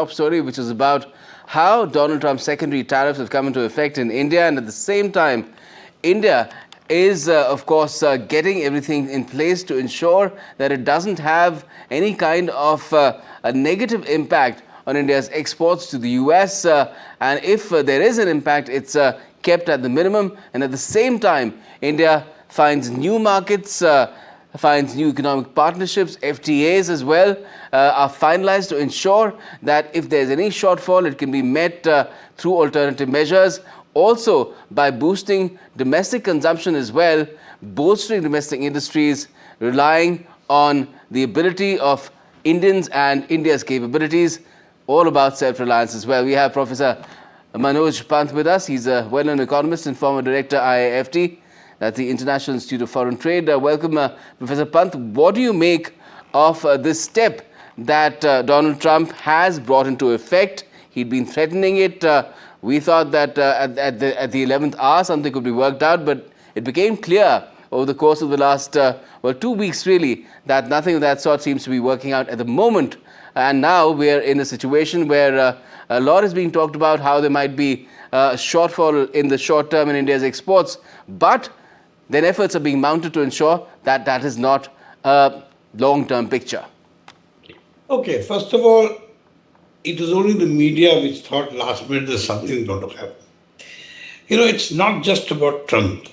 top story, which is about how Donald Trump's secondary tariffs have come into effect in India, and at the same time, India is, of course, getting everything in place to ensure that it doesn't have any kind of a negative impact on India's exports to the US. And if there is an impact, it's kept at the minimum. And at the same time, India finds new markets, finds new economic partnerships, FTAs as well, are finalized to ensure that if there's any shortfall, it can be met through alternative measures. Also, by boosting domestic consumption as well, bolstering domestic industries, relying on the ability of Indians and India's capabilities, all about self-reliance as well. We have Professor Manoj Pant with us. He's a well-known economist and former director IIFT, that's the International Institute of Foreign Trade. Welcome, Professor Pant. What do you make of this step that Donald Trump has brought into effect? He'd been threatening it. We thought that at the 11th hour something could be worked out, but it became clear over the course of the last, 2 weeks really, that nothing of that sort seems to be working out at the moment. And now we're in a situation where a lot is being talked about how there might be a shortfall in the short term in India's exports, but then efforts are being mounted to ensure that that is not a long-term picture. Okay, first of all, it was only the media which thought last minute there's something going to happen. It's not just about Trump,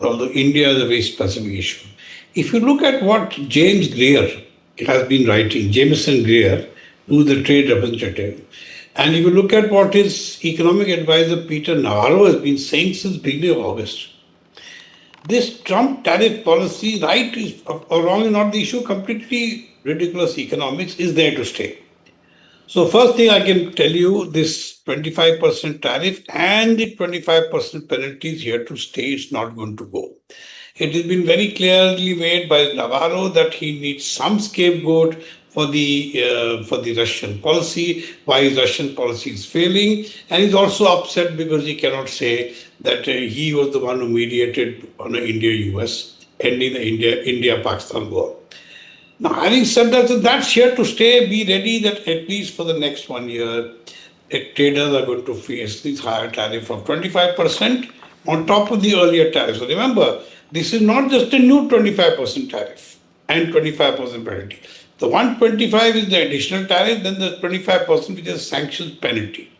although India is a very specific issue. If you look at what James Greer has been writing, Jameson Greer, who is the trade representative, and if you look at what his economic advisor Peter Navarro has been saying since beginning of August, this Trump tariff policy, right or wrong is not the issue, completely ridiculous economics is there to stay. So first thing I can tell you, this 25% tariff and the 25% penalty is here to stay. It's not going to go. It has been very clearly made by Navarro that he needs some scapegoat for the Russian policy, why his Russian policy is failing, and he's also upset because he cannot say that he was the one who mediated on the India-US ending the India-Pakistan war. Now, having said that, that's here to stay. Be ready that at least for the next 1 year, traders are going to face this higher tariff of 25% on top of the earlier tariff. So remember, this is not just a new 25% tariff and 25% penalty. The 125 is the additional tariff, then the 25% which is sanctions penalty.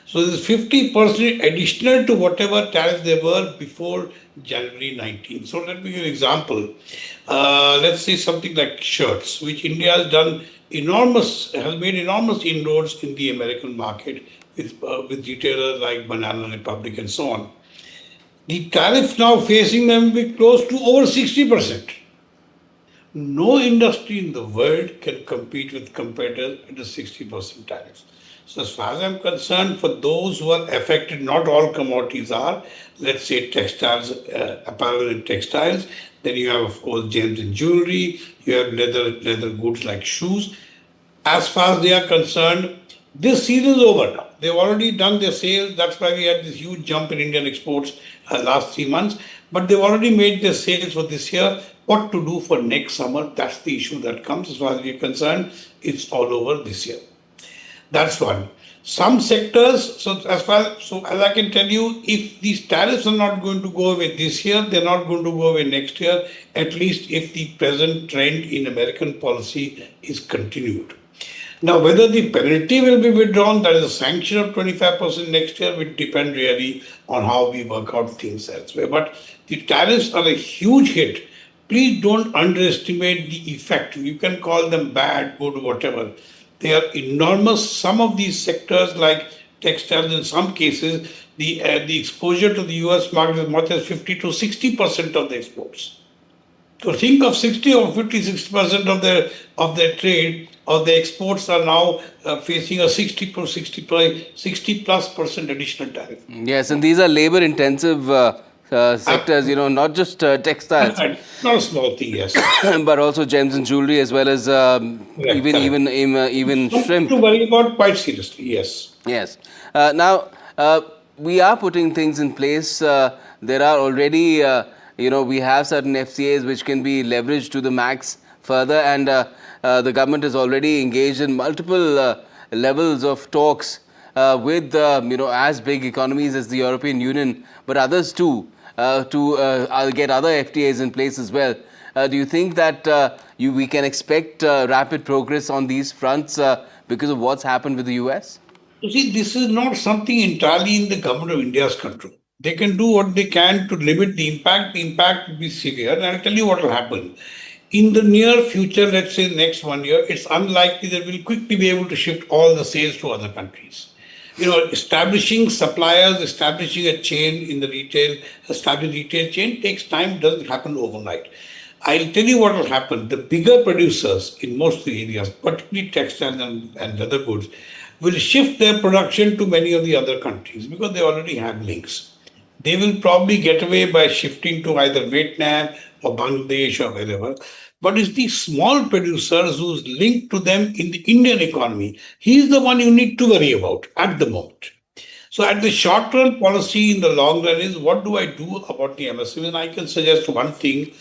So this is 50% additional to whatever tariffs there were before January 19. So let me give you an example. Let's say something like shirts, which India has made enormous inroads in the American market with retailers like Banana Republic and so on. The tariff now facing them will be close to over 60%. No industry in the world can compete with competitors at a 60% tariff. So as far as I'm concerned, for those who are affected, not all commodities are, let's say textiles, apparel and textiles, then you have, of course, gems and jewelry, you have leather goods like shoes. As far as they are concerned, this season is over now. They've already done their sales. That's why we had this huge jump in Indian exports last 3 months. But they've already made their sales for this year. What to do for next summer, that's the issue that comes. As far as we're concerned, it's all over this year. That's one. Some sectors, so as I can tell you, if these tariffs are not going to go away this year, they're not going to go away next year, at least if the present trend in American policy is continued. Now, whether the penalty will be withdrawn, that is a sanction of 25% next year, will depend really on how we work out things elsewhere. But the tariffs are a huge hit. Please don't underestimate the effect. You can call them bad, good, whatever. They are enormous. Some of these sectors like textiles, in some cases, the exposure to the US market is as much as 50 to 60% of the exports. So think of 60 or 50, 60% of their trade, or the exports are now facing a 60 plus % additional tariff. Yes, and these are labor intensive sectors, not just textiles. Not a small thing, yes. But also gems and jewelry, as well as even shrimp. To worry about quite seriously, yes. Yes. Now, we are putting things in place. There are already, we have certain FCAs which can be leveraged to the max further, and the government is already engaged in multiple levels of talks with as big economies as the European Union, but others too, to get other FTAs in place as well. Do you think that we can expect rapid progress on these fronts because of what's happened with the US? You see, this is not something entirely in the government of India's control. They can do what they can to limit the impact. The impact will be severe. And I'll tell you what will happen. In the near future, let's say next 1 year, it's unlikely that we'll quickly be able to shift all the sales to other countries. Establishing suppliers, establishing a chain in the retail, establishing retail chain takes time, doesn't happen overnight. I'll tell you what will happen. The bigger producers in most of the areas, particularly textiles and leather goods, will shift their production to many of the other countries because they already have links. They will probably get away by shifting to either Vietnam or Bangladesh or wherever. But it's the small producers who's linked to them in the Indian economy. He's the one you need to worry about at the moment. So at the short run policy in the long run is what do I do about the MSMEs? And I can suggest one thing.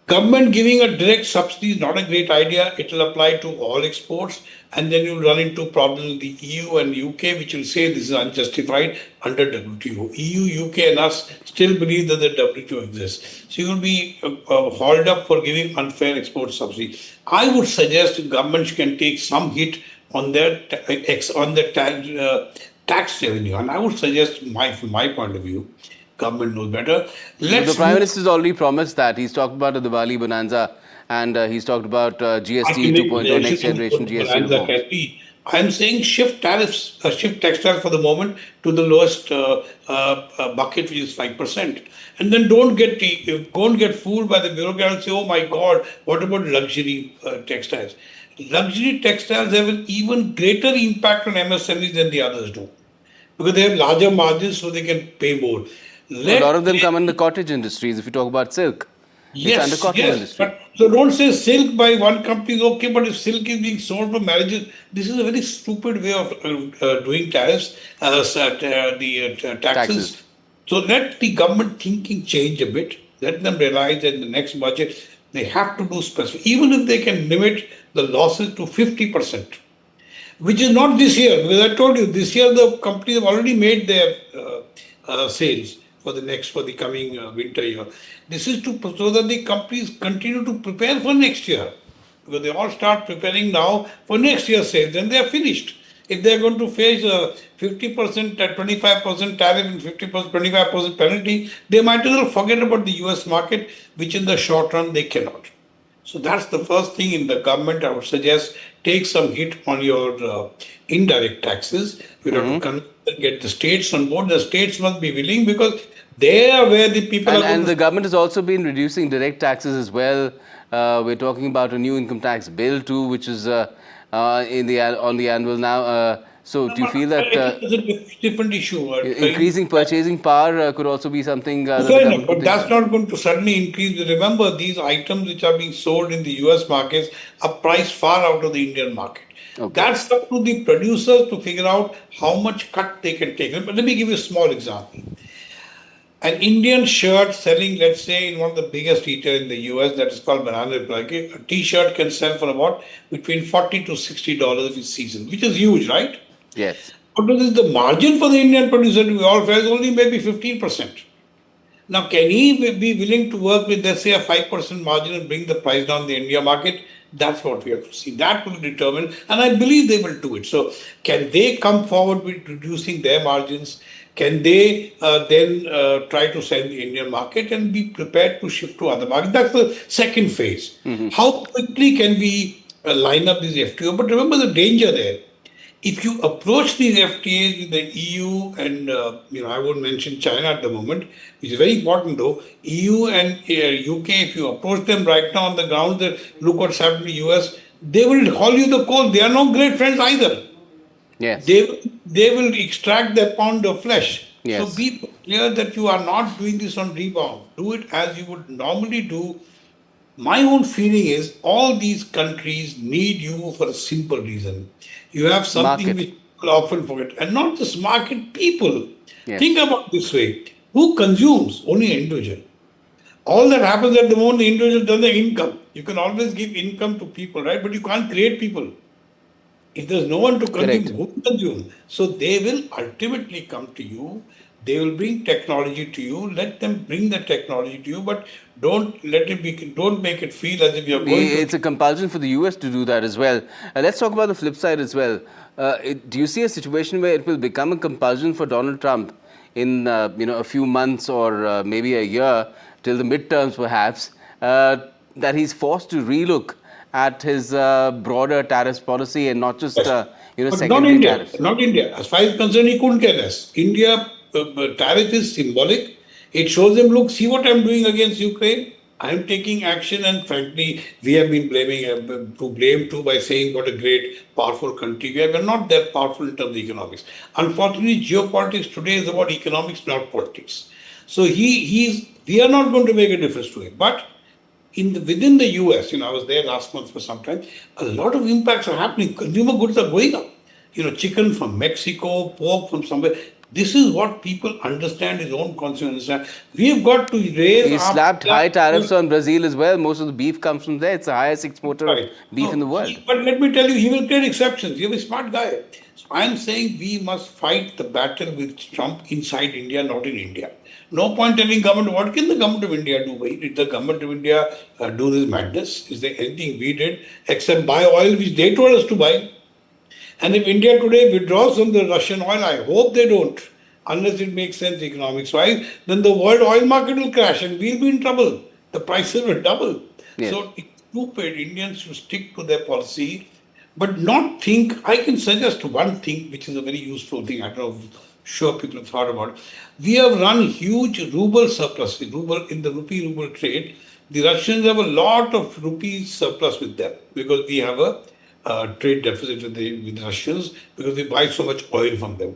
Government giving a direct subsidy is not a great idea. It will apply to all exports, and then you'll run into problems with the EU and UK, which will say this is unjustified under WTO. EU, UK, and us still believe that the WTO exists. So you'll be hauled up for giving unfair export subsidy. I would suggest governments can take some hit on their tax revenue, and I would suggest, from my point of view, government knows better. The Prime Minister has already promised that. He's talked about the Diwali bonanza, and he's talked about GST 2.0, next generation GST reforms. I'm saying shift tariffs, shift textile for the moment to the lowest bucket, which is 5%. And then don't get fooled by the bureaucrat and say, oh my God, what about luxury textiles? Luxury textiles have an even greater impact on MSMEs than the others do, because they have larger margins, so they can pay more. A lot of them come in the cottage industries. If you talk about silk, it's under cottage industry. But so don't say silk by one company is okay, but if silk is being sold for marriages, this is a very stupid way of doing tariffs, taxes. So let the government thinking change a bit. Let them realize that in the next budget, they have to do specific, even if they can limit the losses to 50%, which is not this year, because I told you, this year the companies have already made their sales for the coming winter year. This is so that the companies continue to prepare for next year, because they all start preparing now for next year's sales, and they are finished. If they are going to face a 50%, 25% tariff and 50%, 25% penalty, they might as well forget about the US market, which in the short run they cannot. So that's the first thing in the government. I would suggest take some hit on your indirect taxes. You have to get the states on board. The states must be willing, because they are where the people are. And the government has also been reducing direct taxes as well. We're talking about a new income tax bill too, which is on the annual now. So do you feel that it's a different issue? Increasing purchasing power could also be something that the government but that's not going to suddenly increase. Remember, these items which are being sold in the US markets are priced far out of the Indian market. Okay. That's up to the producers to figure out how much cut they can take. But let me give you a small example. An Indian shirt selling, let's say, in one of the biggest retailers in the US, that is called Banana Republic, a t-shirt can sell for about between $40 to $60 each season, which is huge, right? Yes. But what is the margin for the Indian producer to be all fair is only maybe 15%. Now, can he be willing to work with, let's say, a 5% margin and bring the price down the India market? That's what we have to see. That will determine, and I believe they will do it. So, can they come forward with reducing their margins? Can they then try to sell the Indian market and be prepared to shift to other markets? That's the second phase. How quickly can we line up these FTO? But remember the danger there. If you approach these FTAs with the EU and, I won't mention China at the moment, which is very important though, EU and UK, if you approach them right now on the ground, that look what's happened to the US, they will haul you the coal. They are not great friends either. Yes. They will extract their pound of flesh. Yes. So be clear that you are not doing this on rebound. Do it as you would normally do. My own feeling is all these countries need you for a simple reason. You have something which people often forget. And not just market, people. Yes. Think about this way. Who consumes? Only an individual. All that happens at the moment, the individual does the income. You can always give income to people, right? But you can't create people. If there's no one to consume, Correct. who to consume? So they will ultimately come to you. They will bring technology to you. Let them bring the technology to you, but don't make it feel as if you're going to. It's a compulsion for the US to do that as well. Let's talk about the flip side as well. Do you see a situation where it will become a compulsion for Donald Trump in a few months or maybe a year till the midterms perhaps, that he's forced to relook at his broader tariffs policy and not just Yes. But not secondary India. tariffs? Not India. As far as concerned, he couldn't care less. India tariff is symbolic. It shows them, look, see what I'm doing against Ukraine. I'm taking action, and frankly, we have been blame too by saying what a great, powerful country we are. We're not that powerful in terms of economics. Unfortunately, geopolitics today is about economics, not politics. So we are not going to make a difference to him. But within the US, I was there last month for some time, a lot of impacts are happening. Consumer goods are going up. Chicken from Mexico, pork from somewhere. This is what people understand, his own consumers understand. We have got to raise He up. slapped high tariffs on Brazil as well. Most of the beef comes from there. It's the highest exporter of Right. beef in So the world. but let me tell you, he will create exceptions. He's a smart guy. So I'm saying we must fight the battle with Trump inside India, not in India. No point telling government, what can the government of India do? Why did the government of India do this madness? Is there anything we did except buy oil which they told us to buy? And if India today withdraws from the Russian oil, I hope they don't, unless it makes sense economics wise, then the world oil market will crash and we'll be in trouble. The prices will double. Yes. So it's stupid. Indians should stick to their policy, but not think. I can suggest one thing, which is a very useful thing. I don't know, sure people have thought about it. We have run huge ruble surplus in the rupee ruble trade. The Russians have a lot of rupee surplus with them because we have a trade deficit with the Russians because we buy so much oil from them.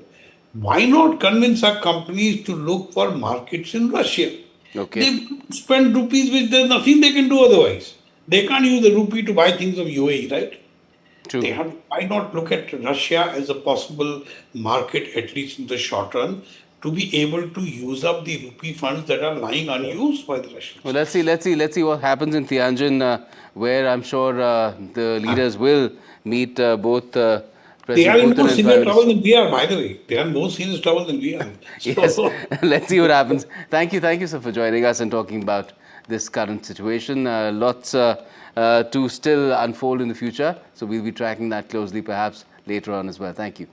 Why not convince our companies to look for markets in Russia? Okay. They spend rupees which there's nothing they can do otherwise. They can't use the rupee to buy things of UAE, right? True. Why not look at Russia as a possible market, at least in the short run, to be able to use up the rupee funds that are lying unused by the Well, Russians? let's see what happens in Tianjin, where I'm sure the leaders will meet both They are President in more Putin and Prime severe trouble Minister. than we are, by the way. They are in more serious trouble than we are. Yes, So, let's see what happens. Thank you, sir, for joining us and talking about this current situation. Lots to still unfold in the future, so we'll be tracking that closely, perhaps later on as well. Thank you.